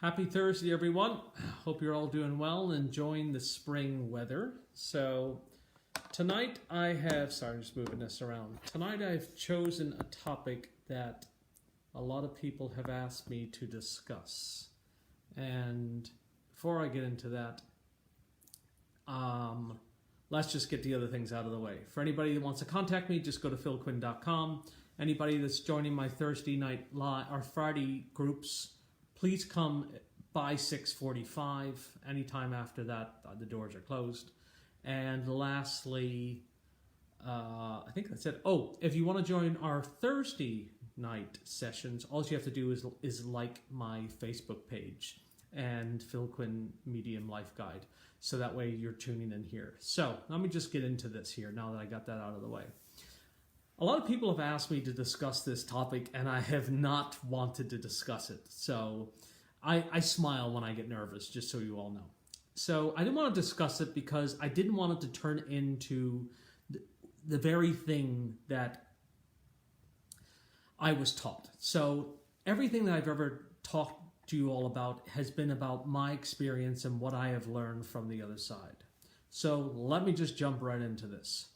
Happy Thursday, everyone. Hope you're all doing well and enjoying the spring weather. So, tonight just moving this around. Tonight I've chosen a topic that a lot of people have asked me to discuss. And before I get into that, let's just get the other things out of the way. For anybody that wants to contact me, just go to philquinn.com. Anybody that's joining my Thursday night or Friday groups, please come by 6:45. Anytime after that, the doors are closed. And lastly, I think that's it. Oh, if you want to join our Thursday night sessions, all you have to do is like my Facebook page and Phil Quinn Medium Life Guide. So that way you're tuning in here. So let me just get into this here now that I got that out of the way. A lot of people have asked me to discuss this topic, and I have not wanted to discuss it. So I smile when I get nervous, just so you all know. So I didn't want to discuss it because I didn't want it to turn into the very thing that I was taught. So everything that I've ever talked to you all about has been about my experience and what I have learned from the other side. So let me just jump right into this.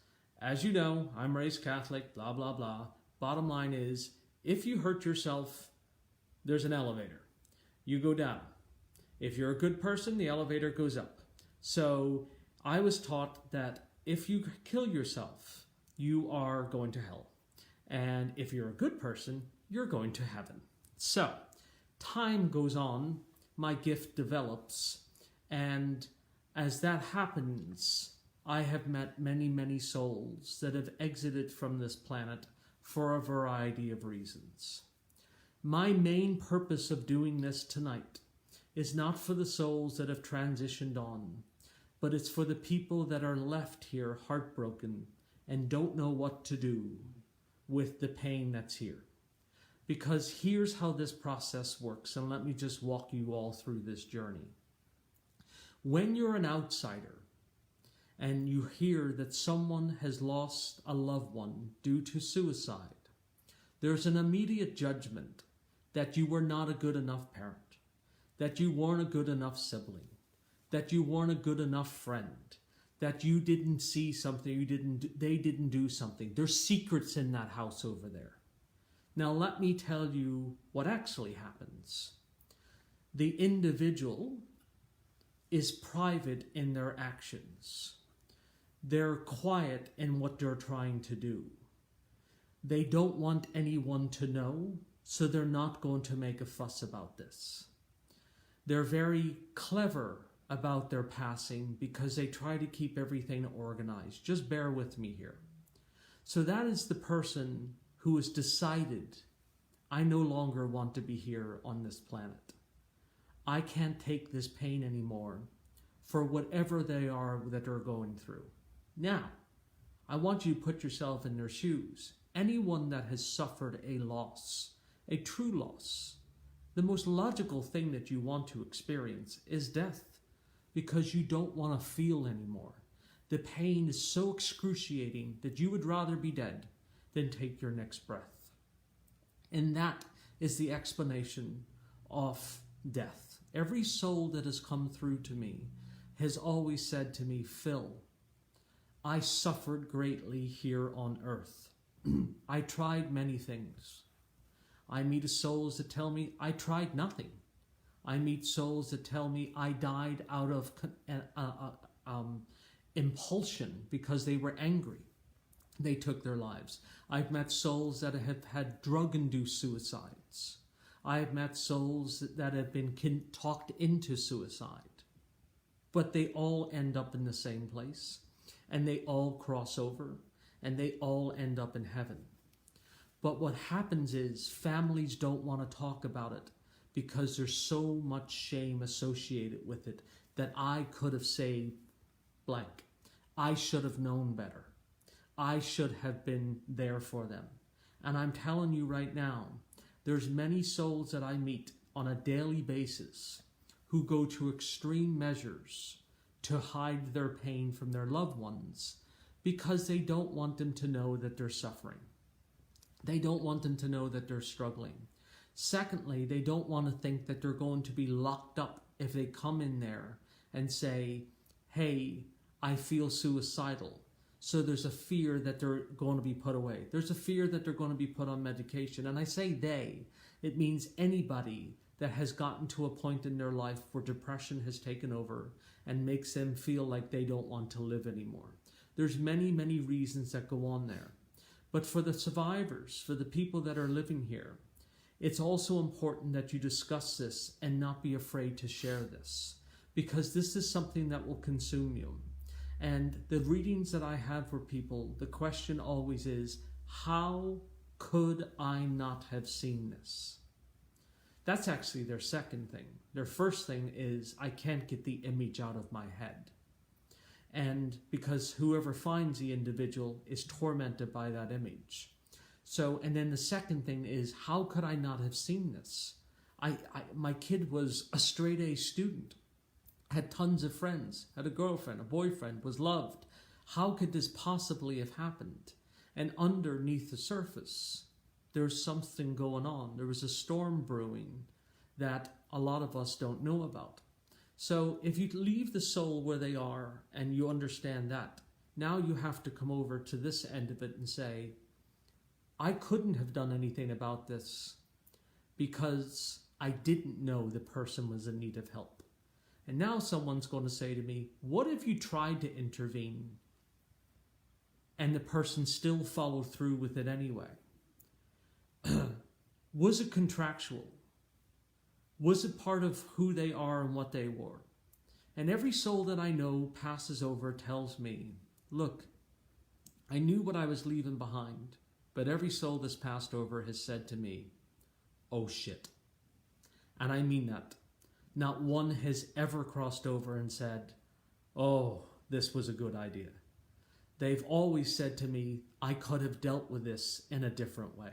As you know, I'm raised Catholic, blah, blah, blah. Bottom line is, if you hurt yourself, there's an elevator. You go down. If you're a good person, the elevator goes up. So I was taught that if you kill yourself, you are going to hell. And if you're a good person, you're going to heaven. So time goes on, my gift develops, and as that happens, I have met many, many souls that have exited from this planet for a variety of reasons. My main purpose of doing this tonight is not for the souls that have transitioned on, but it's for the people that are left here heartbroken and don't know what to do with the pain that's here. Because here's how this process works, and let me just walk you all through this journey. When you're an outsider, and you hear that someone has lost a loved one due to suicide, there's an immediate judgment that you were not a good enough parent, that you weren't a good enough sibling, that you weren't a good enough friend, that you didn't see something, they didn't do something. There's secrets in that house over there. Now let me tell you what actually happens. The individual is private in their actions. They're quiet in what they're trying to do. They don't want anyone to know, so they're not going to make a fuss about this. They're very clever about their passing because they try to keep everything organized. Just bear with me here. So that is the person who has decided, I no longer want to be here on this planet. I can't take this pain anymore for whatever they are that are going through. Now, I want you to put yourself in their shoes. Anyone that has suffered a loss, a true loss, the most logical thing that you want to experience is death, because you don't want to feel anymore. The pain is so excruciating that you would rather be dead than take your next breath. And that is the explanation of death. Every soul that has come through to me has always said to me, Phil, I suffered greatly here on earth. I tried many things. I meet souls that tell me I tried nothing. I meet souls that tell me I died out of impulsion because they were angry. They took their lives. I've met souls that have had drug-induced suicides. I have met souls that have been talked into suicide. But they all end up in the same place. And they all cross over, and they all end up in heaven. But what happens is families don't want to talk about it because there's so much shame associated with it that I could have saved blank. I should have known better. I should have been there for them. And I'm telling you right now, there's many souls that I meet on a daily basis who go to extreme measures to hide their pain from their loved ones because they don't want them to know that they're suffering. They don't want them to know that they're struggling. Secondly, they don't want to think that they're going to be locked up if they come in there and say, hey, I feel suicidal. So there's a fear that they're going to be put away. There's a fear that they're going to be put on medication. And I say they, it means anybody that has gotten to a point in their life where depression has taken over and makes them feel like they don't want to live anymore. There's many, many reasons that go on there. But for the survivors, for the people that are living here, it's also important that you discuss this and not be afraid to share this, because this is something that will consume you. And the readings that I have for people, the question always is, how could I not have seen this? That's actually their second thing. Their first thing is, I can't get the image out of my head. And because whoever finds the individual is tormented by that image. So, and then the second thing is, how could I not have seen this? My kid was a straight A student, had tons of friends, had a girlfriend, a boyfriend, was loved. How could this possibly have happened? And underneath the surface, there's something going on. There was a storm brewing that a lot of us don't know about. So if you leave the soul where they are and you understand that, now you have to come over to this end of it and say, I couldn't have done anything about this because I didn't know the person was in need of help. And now someone's going to say to me, what if you tried to intervene and the person still followed through with it anyway? Was it contractual? Was it part of who they are and what they were? And every soul that I know passes over tells me, look, I knew what I was leaving behind, but every soul that's passed over has said to me, oh shit. And I mean that. Not one has ever crossed over and said, oh, this was a good idea. They've always said to me, I could have dealt with this in a different way.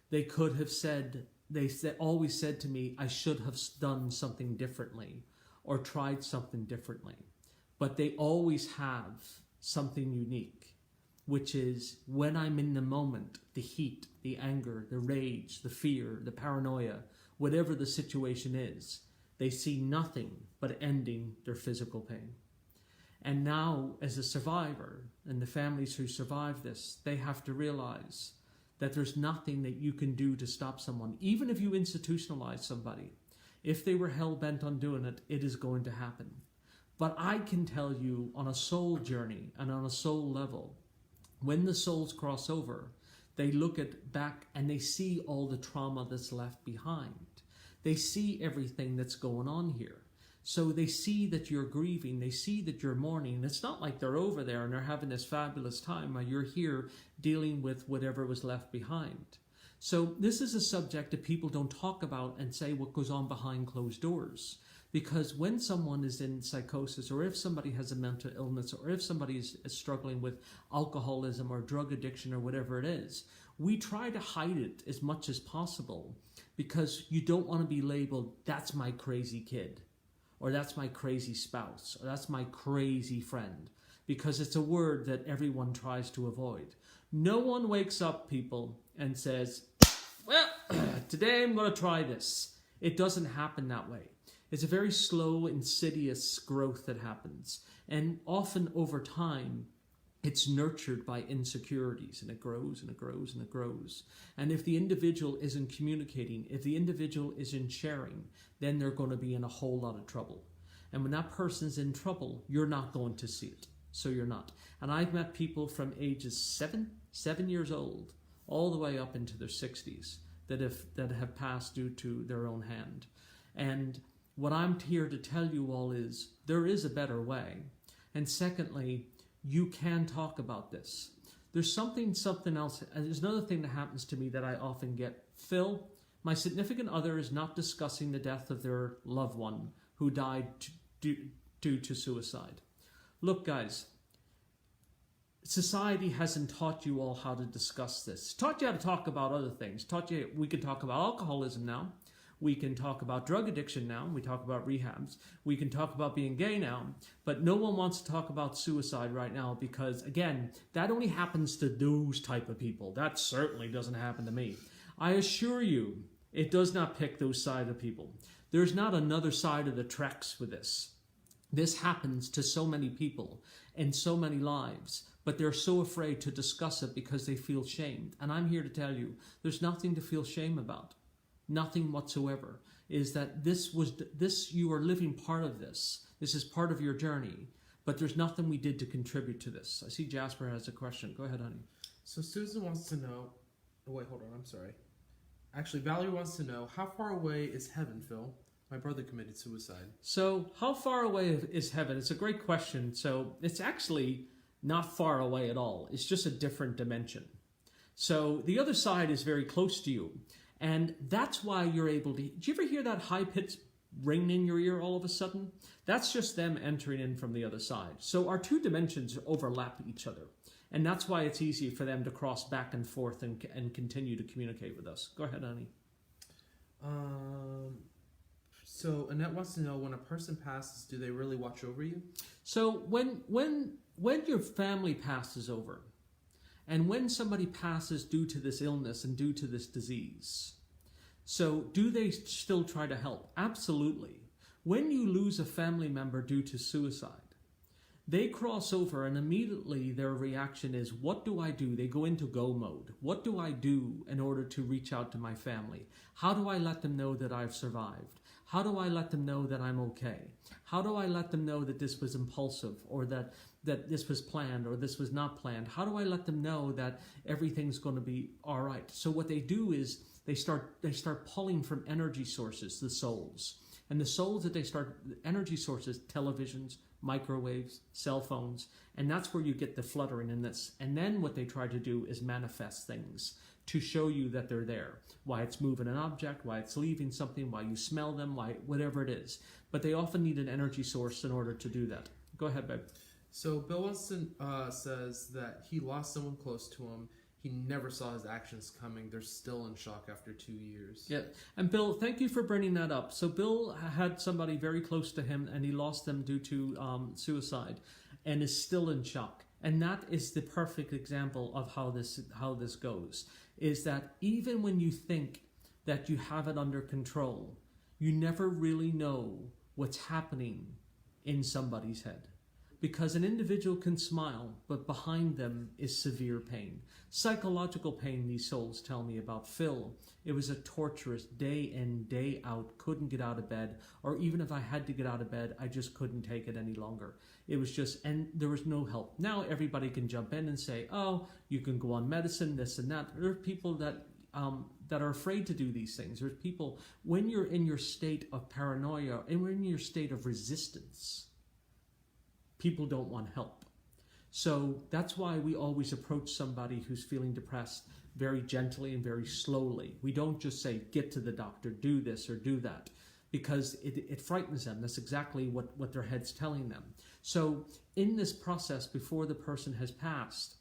They could have said, always said to me, I should have done something differently or tried something differently. But they always have something unique, which is when I'm in the moment, the heat, the anger, the rage, the fear, the paranoia, whatever the situation is, they see nothing but ending their physical pain. And now, as a survivor, and the families who survive this, they have to realize that there's nothing that you can do to stop someone. Even if you institutionalize somebody, if they were hell-bent on doing it, it is going to happen. But I can tell you on a soul journey and on a soul level, when the souls cross over, they look back and they see all the trauma that's left behind. They see everything that's going on here. So they see that you're grieving, they see that you're mourning. It's not like they're over there and they're having this fabulous time while you're here dealing with whatever was left behind. So this is a subject that people don't talk about and say what goes on behind closed doors. Because when someone is in psychosis, or if somebody has a mental illness, or if somebody is struggling with alcoholism or drug addiction or whatever it is, we try to hide it as much as possible because you don't want to be labeled, that's my crazy kid, or that's my crazy spouse, or that's my crazy friend, because it's a word that everyone tries to avoid. No one wakes up, people, and says, well, today I'm going to try this. It doesn't happen that way. It's a very slow, insidious growth that happens. And often over time, it's nurtured by insecurities, and it grows and it grows and it grows. And if the individual isn't communicating, if the individual isn't sharing, then they're going to be in a whole lot of trouble. And when that person's in trouble, you're not going to see it. So you're not. And I've met people from ages 7 years old, all the way up into their 60s that have passed due to their own hand. And what I'm here to tell you all is there is a better way. And secondly, you can talk about this. There's something else. And there's another thing that happens to me that I often get. Phil, my significant other is not discussing the death of their loved one who died due to suicide. Look, guys, society hasn't taught you all how to discuss this. It's taught you how to talk about other things. Taught you we can talk about alcoholism now. We can talk about drug addiction now. We talk about rehabs. We can talk about being gay now. But no one wants to talk about suicide right now because, again, that only happens to those type of people. That certainly doesn't happen to me. I assure you, It does not pick those side of people. There's not another side of the tracks with this. This happens to so many people in so many lives, but they're so afraid to discuss it because they feel shamed. And I'm here to tell you, there's nothing to feel shame about. Nothing whatsoever. Is that this you are living part of this. This is part of your journey, but there's nothing we did to contribute to this. I see Jasper has a question. Go ahead, honey. So Susan wants to know, oh wait, hold on, I'm sorry. Actually, Valerie wants to know, how far away is heaven, Phil? My brother committed suicide. So how far away is heaven? It's a great question. So it's actually not far away at all. It's just a different dimension. So the other side is very close to you. And that's why you're able to... Did you ever hear that high-pitched ring in your ear all of a sudden? That's just them entering in from the other side. So our two dimensions overlap each other. And that's why it's easy for them to cross back and forth and continue to communicate with us. Go ahead, honey. So Annette wants to know, when a person passes, do they really watch over you? So when your family passes over, and when somebody passes due to this illness and due to this disease, so do they still try to help? Absolutely. When you lose a family member due to suicide, they cross over and immediately their reaction is, what do I do? They go into go mode. What do I do in order to reach out to my family? How do I let them know that I've survived? How do I let them know that I'm okay? How do I let them know that this was impulsive, or that this was planned, or this was not planned? How do I let them know that everything's going to be all right? So what they do is they start pulling from energy sources, the souls. And the souls that they start, energy sources, televisions, microwaves, cell phones, and that's where you get the fluttering in this. And then what they try to do is manifest things to show you that they're there. Why it's moving an object, why it's leaving something, why you smell them, why whatever it is. But they often need an energy source in order to do that. Go ahead, babe. So Bill Winston says that he lost someone close to him. He never saw his actions coming. They're still in shock after 2 years. Yeah, and Bill, thank you for bringing that up. So Bill had somebody very close to him, and he lost them due to suicide, and is still in shock. And that is the perfect example of how this goes. Is that even when you think that you have it under control, you never really know what's happening in somebody's head. Because an individual can smile, but behind them is severe pain. Psychological pain, these souls tell me about. Phil, it was a torturous day in, day out, couldn't get out of bed, or even if I had to get out of bed, I just couldn't take it any longer. It was just, and there was no help. Now everybody can jump in and say, oh, you can go on medicine, this and that. There are people that are afraid to do these things. There's people, when you're in your state of paranoia, and when you're in your state of resistance, people don't want help. So that's why we always approach somebody who's feeling depressed very gently and very slowly. We don't just say, get to the doctor, do this or do that, because it frightens them. That's exactly what their head's telling them. So in this process, before the person has passed,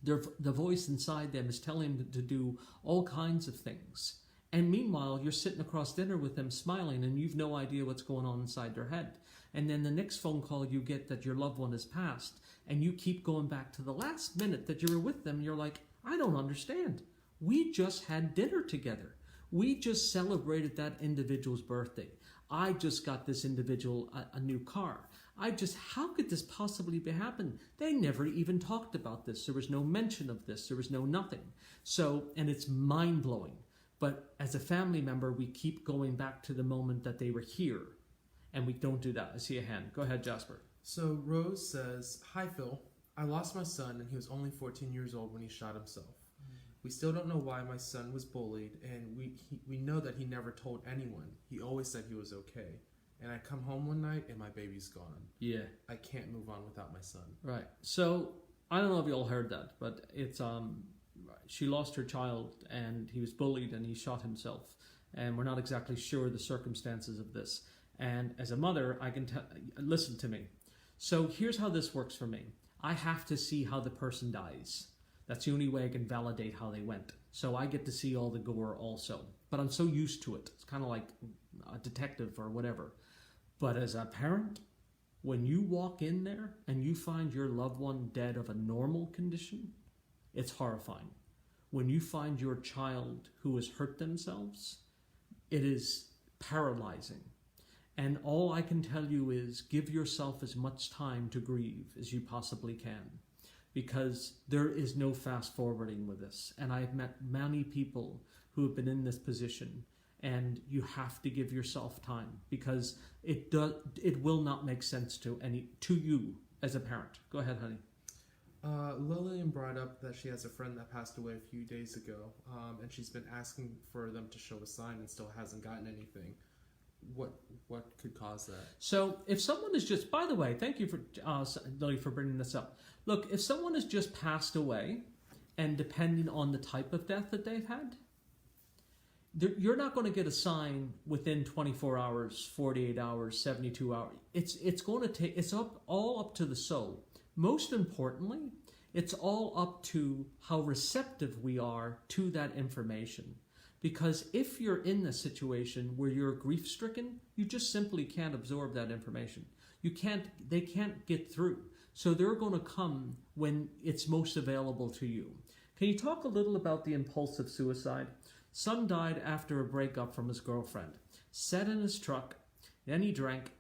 the voice inside them is telling them to do all kinds of things. And meanwhile, you're sitting across dinner with them smiling, and you've no idea what's going on inside their head. And then the next phone call you get that your loved one has passed, and you keep going back to the last minute that you were with them. You're like, I don't understand. We just had dinner together. We just celebrated that individual's birthday. I just got this individual a new car. How could this possibly be happening? They never even talked about this. There was no mention of this. There was no nothing. So, and it's mind-blowing. But as a family member, we keep going back to the moment that they were here. And we don't do that. I see a hand. Go ahead, Jasper. So Rose says, hi, Phil. I lost my son, and he was only 14 years old when he shot himself. We still don't know why my son was bullied, and we know that he never told anyone. He always said he was okay. And I come home one night, and my baby's gone. Yeah. I can't move on without my son. Right. So I don't know if you all heard that, but it's she lost her child, and he was bullied, and he shot himself. And we're not exactly sure the circumstances of this. And as a mother, I can listen to me. So here's how this works for me. I have to see how the person dies. That's the only way I can validate how they went. So I get to see all the gore also. But I'm so used to it. It's kind of like a detective or whatever. But as a parent, when you walk in there and you find your loved one dead of a normal condition, it's horrifying. When you find your child who has hurt themselves, it is paralyzing. And all I can tell you is give yourself as much time to grieve as you possibly can, because there is no fast forwarding with this. And I've met many people who have been in this position, and you have to give yourself time, because it will not make sense to you as a parent. Go ahead, honey. Lillian brought up that she has a friend that passed away a few days ago, and she's been asking for them to show a sign and still hasn't gotten anything. What could cause that? So if someone is just, by the way, thank you for Lily for bringing this up. Look, if someone has just passed away, and depending on the type of death that they've had, you're not going to get a sign within 24 hours, 48 hours, 72 hours. It's going to take, it's all up to the soul. Most importantly, it's all up to how receptive we are to that information. Because if you're in a situation where you're grief-stricken, you just simply can't absorb that information. They can't get through. So they're going to come when it's most available to you. Can you talk a little about the impulsive suicide? Son died after a breakup from his girlfriend. Sat in his truck, then he drank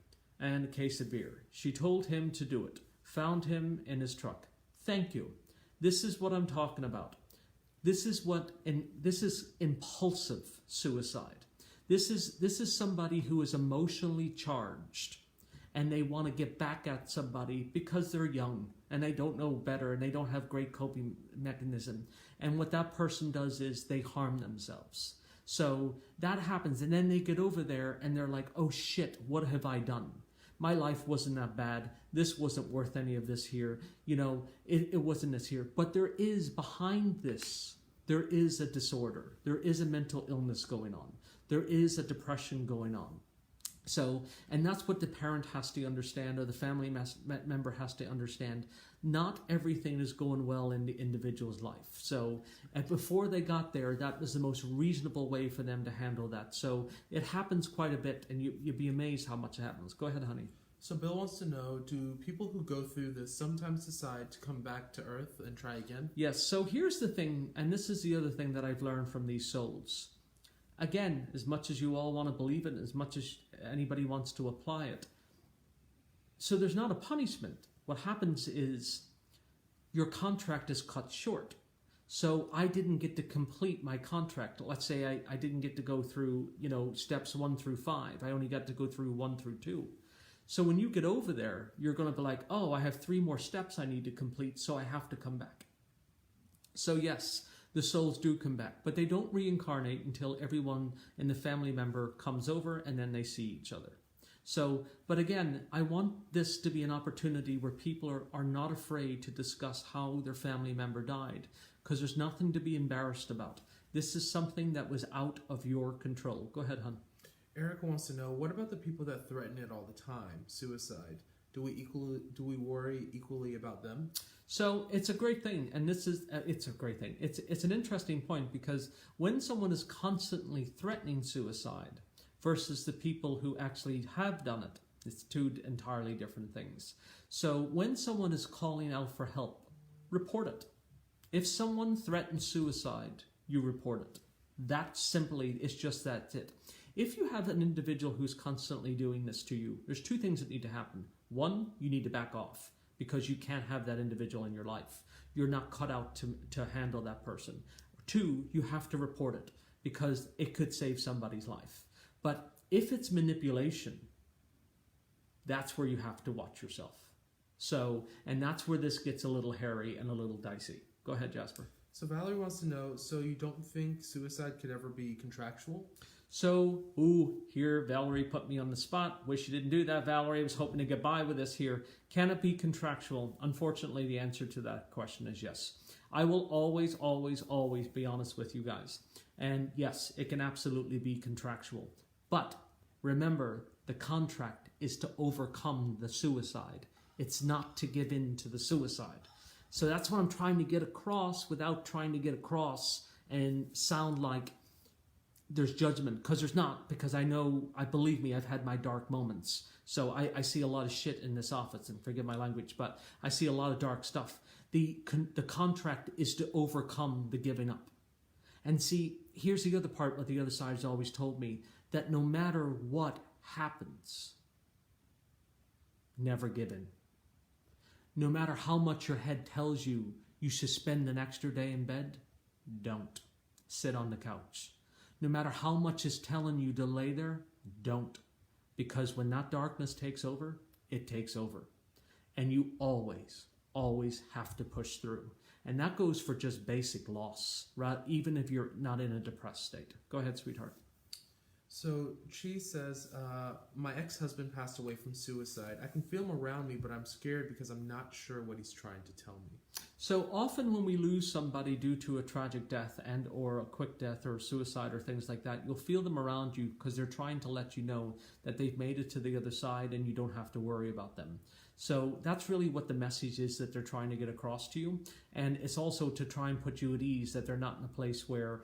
and a case of beer. She told him to do it. Found him in his truck. Thank you. This is what I'm talking about. This is impulsive suicide. This is somebody who is emotionally charged, and they want to get back at somebody because they're young and they don't know better and they don't have great coping mechanism. And what that person does is they harm themselves. So that happens, and then they get over there and they're like, oh shit, what have I done? My life wasn't that bad. This wasn't worth any of this here. It wasn't this here. But there is behind this, there is a disorder. There is a mental illness going on. There is a depression going on. So, and that's what the parent has to understand, or the family member has to understand. Not everything is going well in the individual's life. So, and before they got there, that was the most reasonable way for them to handle that. So it happens quite a bit, and you'd be amazed how much it happens. Go ahead, honey. So Bill wants to know, do people who go through this sometimes decide to come back to Earth and try again? Yes, so here's the thing, and this is the other thing that I've learned from these souls. Again, as much as you all want to believe it, as much as anybody wants to apply it, so there's not a punishment. What happens is your contract is cut short. So I didn't get to complete my contract. Let's say I didn't get to go through, steps 1 through 5. I only got to go through 1 through 2. So when you get over there, you're going to be like, oh, I have 3 more steps I need to complete, so I have to come back. So yes, the souls do come back, but they don't reincarnate until everyone in the family member comes over, and then they see each other. So, but again, I want this to be an opportunity where people are not afraid to discuss how their family member died, because there's nothing to be embarrassed about. This is something that was out of your control. Go ahead, hon. Eric wants to know, what about the people that threaten it all the time? Suicide. Do we worry equally about them? So it's a great thing, and it's a great thing. It's an interesting point, because when someone is constantly threatening suicide versus the people who actually have done it, it's 2 entirely different things. So when someone is calling out for help, report it. If someone threatens suicide, you report it. That simply is just that's it. If you have an individual who's constantly doing this to you, there's 2 things that need to happen. 1, you need to back off, because you can't have that individual in your life. You're not cut out to handle that person. 2, you have to report it, because it could save somebody's life. But if it's manipulation, that's where you have to watch yourself. So, and that's where this gets a little hairy and a little dicey. Go ahead, Jasper. So Valerie wants to know, so you don't think suicide could ever be contractual? So, here Valerie put me on the spot. Wish you didn't do that, Valerie. I was hoping to get by with this here. Can it be contractual? Unfortunately, the answer to that question is yes. I will always, always, always be honest with you guys. And yes, it can absolutely be contractual. But remember, the contract is to overcome the suicide. It's not to give in to the suicide. So that's what I'm trying to get across without trying to get across and sound like there's judgment, because there's not, because believe me, I've had my dark moments. So I see a lot of shit in this office, and forgive my language, but I see a lot of dark stuff. The contract is to overcome the giving up. And see, here's the other part, what the other side has always told me. that no matter what happens, never give in. No matter how much your head tells you you should spend an extra day in bed, don't. Sit on the couch. No matter how much is telling you to lay there, don't. Because when that darkness takes over, it takes over. And you always, always have to push through. And that goes for just basic loss, right? Even if you're not in a depressed state. Go ahead, sweetheart. So she says, my ex-husband passed away from suicide. I can feel him around me, but I'm scared because I'm not sure what he's trying to tell me. So often when we lose somebody due to a tragic death and or a quick death or suicide or things like that, you'll feel them around you because they're trying to let you know that they've made it to the other side and you don't have to worry about them. So that's really what the message is that they're trying to get across to you. And it's also to try and put you at ease that they're not in a place where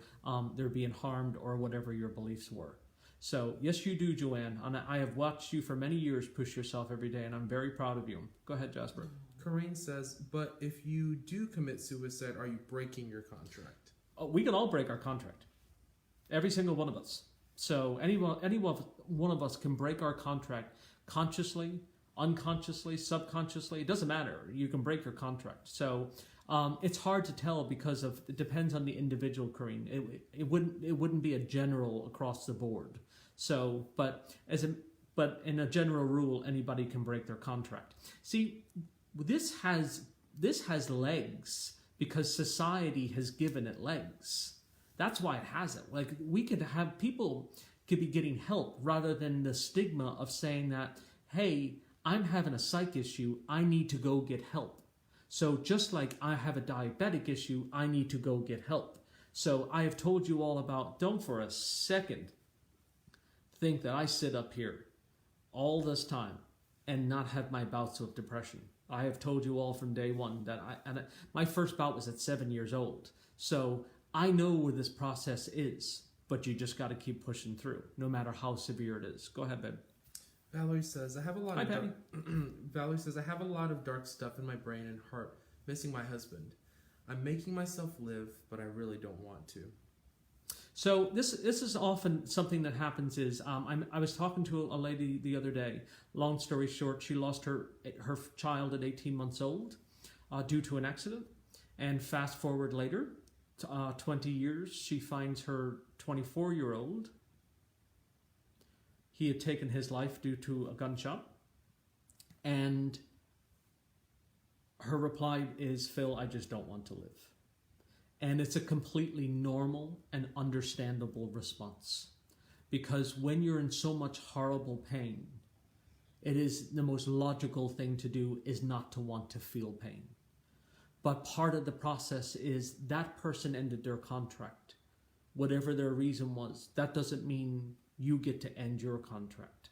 they're being harmed or whatever your beliefs were. So yes, you do, Joanne. And I have watched you for many years push yourself every day, and I'm very proud of you. Go ahead, Jasper. Corinne says, but if you do commit suicide, are you breaking your contract? Oh, we can all break our contract. Every single one of us. So any one of us can break our contract consciously, unconsciously, subconsciously. It doesn't matter. You can break your contract. So it's hard to tell because it depends on the individual, Corinne. It wouldn't be a general across the board. So, but in a general rule, anybody can break their contract. See, this has legs because society has given it legs. That's why it has it. Like people could be getting help rather than the stigma of saying that, hey, I'm having a psych issue, I need to go get help. So just like I have a diabetic issue, I need to go get help. So I have told you all about, don't for a second think that I sit up here all this time and not have my bouts of depression. I have told you all from day one that my first bout was at 7 years old. So I know where this process is, but you just got to keep pushing through, no matter how severe it is. Go ahead, babe. Valerie says, I have a lot Hi, of Patty. Valerie says, I have a lot of dark stuff in my brain and heart, missing my husband. I'm making myself live, but I really don't want to. So this is often something that happens is, I was talking to a lady the other day. Long story short, she lost her child at 18 months old due to an accident. And fast forward later, 20 years, she finds her 24-year-old. He had taken his life due to a gunshot. And her reply is, Phil, I just don't want to live. And it's a completely normal and understandable response. Because when you're in so much horrible pain, it is the most logical thing to do is not to want to feel pain. But part of the process is that person ended their contract. Whatever their reason was, that doesn't mean you get to end your contract.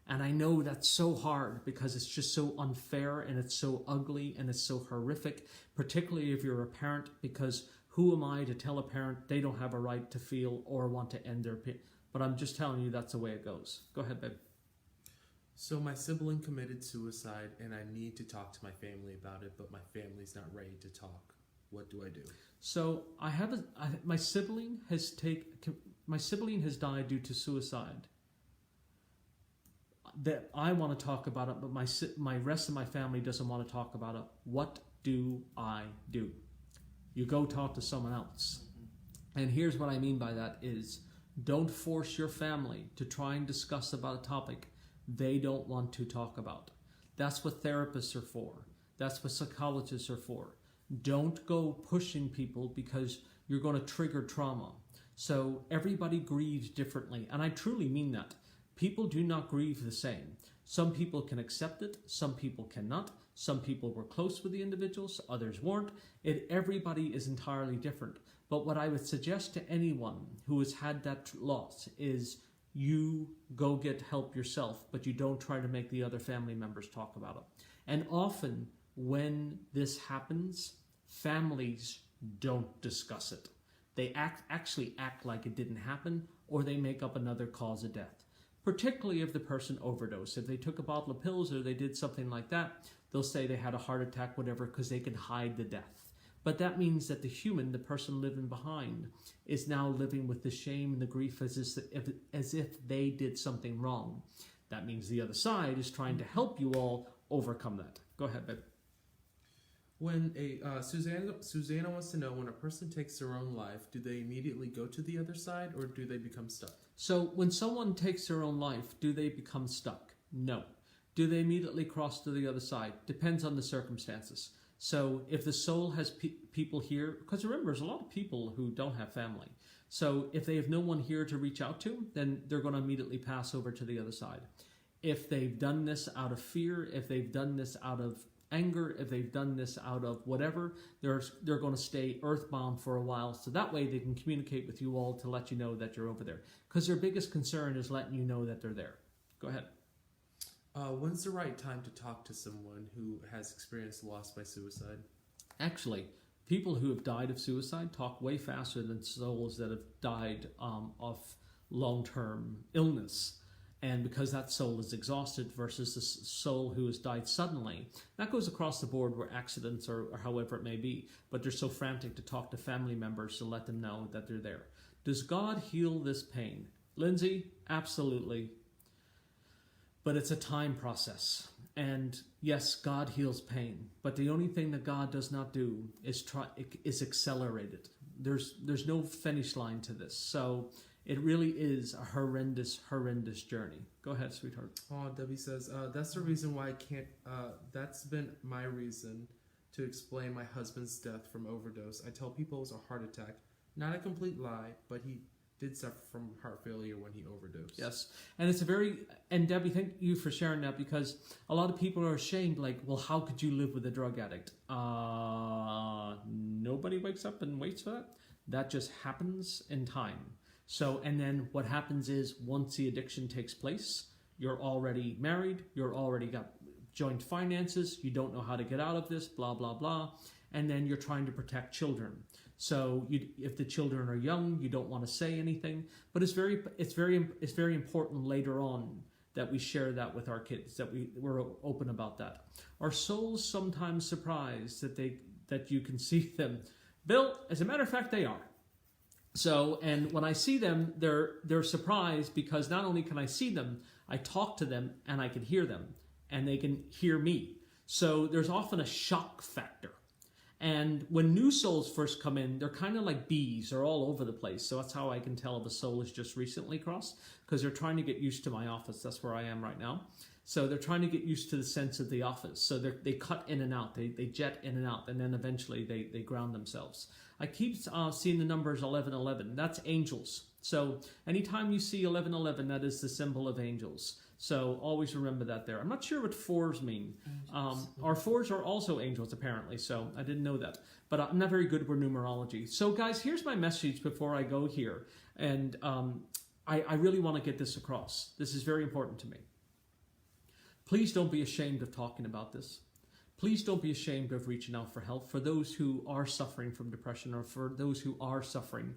And I know that's so hard because it's just so unfair and it's so ugly and it's so horrific, particularly if you're a parent, because who am I to tell a parent they don't have a right to feel or want to end their pain? But I'm just telling you that's the way it goes. Go ahead, babe. So my sibling committed suicide and I need to talk to my family about it, but my family's not ready to talk. What do I do? So my sibling has died due to suicide. That I want to talk about it, but my rest of my family doesn't want to talk about it. What do I do? You go talk to someone else. And here's what I mean by that is don't force your family to try and discuss about a topic they don't want to talk about. That's what therapists are for. That's what psychologists are for. Don't go pushing people because you're going to trigger trauma. So everybody grieves differently. And I truly mean that. People do not grieve the same. Some people can accept it. Some people cannot. Some people were close with the individuals. Others weren't. Everybody is entirely different. But what I would suggest to anyone who has had that loss is you go get help yourself, but you don't try to make the other family members talk about it. And often when this happens, families don't discuss it. They actually act like it didn't happen, or they make up another cause of death. Particularly if the person overdosed. If they took a bottle of pills or they did something like that, they'll say they had a heart attack, whatever, because they can hide the death. But that means that the human, the person living behind, is now living with the shame and the grief as if they did something wrong. That means the other side is trying to help you all overcome that. Go ahead, babe. When Susanna wants to know, when a person takes their own life, do they immediately go to the other side, or do they become stuck? So when someone takes their own life, do they become stuck? No. Do they immediately cross to the other side? Depends on the circumstances. So if the soul has people here, because remember, there's a lot of people who don't have family. So if they have no one here to reach out to, then they're going to immediately pass over to the other side. If they've done this out of fear, if they've done this out of anger, if they've done this out of whatever, they're going to stay earthbound for a while. So that way they can communicate with you all to let you know that you're over there. Because their biggest concern is letting you know that they're there. Go ahead. When's the right time to talk to someone who has experienced loss by suicide? Actually, people who have died of suicide talk way faster than souls that have died of long-term illness. And because that soul is exhausted versus the soul who has died suddenly, that goes across the board where accidents or however it may be, but they're so frantic to talk to family members to let them know that they're there. Does God heal this pain? Lindsay, absolutely. But it's a time process. And yes, God heals pain, but the only thing that God does not do is accelerate it. There's no finish line to this. So it really is a horrendous, horrendous journey. Go ahead, sweetheart. Oh, Debbie says, that's the reason why I can't, that's been my reason to explain my husband's death from overdose. I tell people it was a heart attack. Not a complete lie, but he did suffer from heart failure when he overdosed. Yes. And Debbie, thank you for sharing that, because a lot of people are ashamed, like, well, how could you live with a drug addict? Nobody wakes up and waits for that. That just happens in time. So, and then what happens is once the addiction takes place, you're already married, you're already got joint finances, you don't know how to get out of this, blah, blah, blah. And then you're trying to protect children. So if the children are young, you don't want to say anything, but it's very important later on that we share that with our kids, that we're open about that. Our souls sometimes surprised that you can see them. Bill, as a matter of fact, they are. So, and when I see them, they're surprised, because not only can I see them, I talk to them and I can hear them and they can hear me. So there's often a shock factor. And when new souls first come in, they're kind of like bees. They're all over the place. So that's how I can tell if a soul is just recently crossed, because they're trying to get used to my office. That's where I am right now. So they're trying to get used to the sense of the office. So they cut in and out. They jet in and out. And then eventually they ground themselves. I keep seeing the numbers 1111. That's angels. So anytime you see 1111, that is the symbol of angels. So always remember that there. I'm not sure what fours mean. Our fours are also angels, apparently. So I didn't know that. But I'm not very good with numerology. So guys, here's my message before I go here. And I really want to get this across. This is very important to me. Please don't be ashamed of talking about this. Please don't be ashamed of reaching out for help for those who are suffering from depression, or for those who are suffering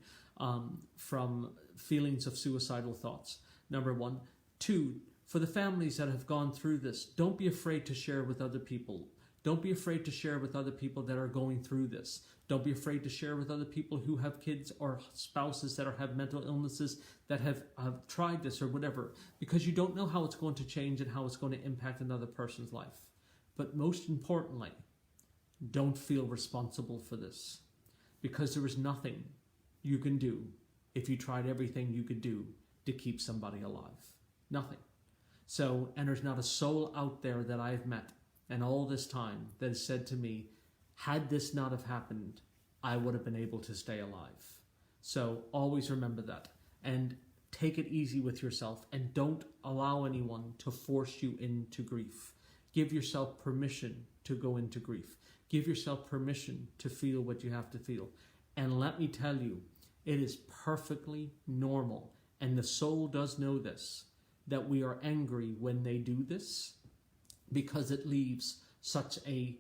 from feelings of suicidal thoughts. Number one. Two, for the families that have gone through this, don't be afraid to share with other people. Don't be afraid to share with other people that are going through this. Don't be afraid to share with other people who have kids or spouses that have mental illnesses, that have tried this or whatever, because you don't know how it's going to change and how it's going to impact another person's life. But most importantly, don't feel responsible for this, because there is nothing you can do if you tried everything you could do to keep somebody alive. Nothing. So, and there's not a soul out there that I've met and all this time that has said to me, had this not have happened, I would have been able to stay alive. So always remember that, and take it easy with yourself, and don't allow anyone to force you into grief. Give yourself permission to go into grief. Give yourself permission to feel what you have to feel. And let me tell you, it is perfectly normal, and the soul does know this, that we are angry when they do this, because it leaves such a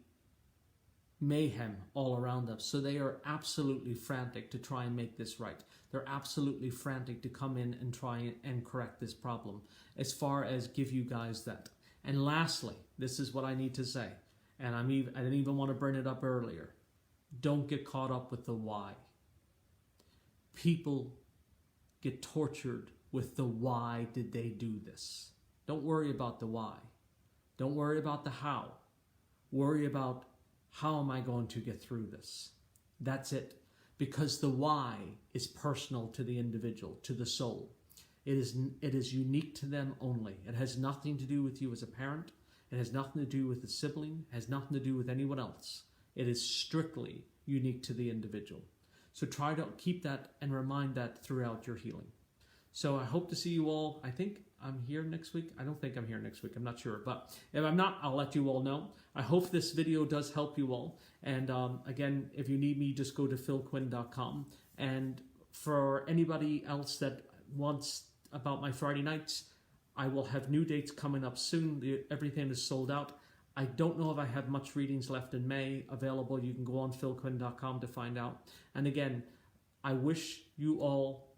mayhem all around us. So they are absolutely frantic to try and make this right. They're absolutely frantic to come in and try and correct this problem, as far as give you guys that. And lastly, this is what I need to say, and I didn't even want to bring it up earlier. Don't get caught up with the why. People get tortured with the why did they do this. Don't worry about the why. Don't worry about the how. Worry about how am I going to get through this. That's it. Because the why is personal to the individual, to the soul. It is unique to them only. It has nothing to do with you as a parent. It has nothing to do with a sibling. It has nothing to do with anyone else. It is strictly unique to the individual. So try to keep that and remind that throughout your healing. So I hope to see you all. I think I'm here next week. I don't think I'm here next week. I'm not sure. But if I'm not, I'll let you all know. I hope this video does help you all. And again, if you need me, just go to philquinn.com. And for anybody else that wants about my Friday nights, I will have new dates coming up soon. Everything is sold out. I don't know if I have much readings left in May available. You can go on philquinn.com to find out. And again, I wish you all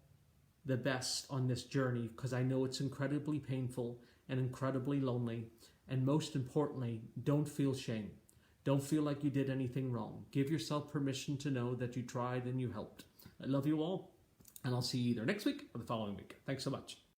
the best on this journey, because I know it's incredibly painful and incredibly lonely. And most importantly, don't feel shame. Don't feel like you did anything wrong. Give yourself permission to know that you tried and you helped. I love you all, and I'll see you either next week or the following week. Thanks so much.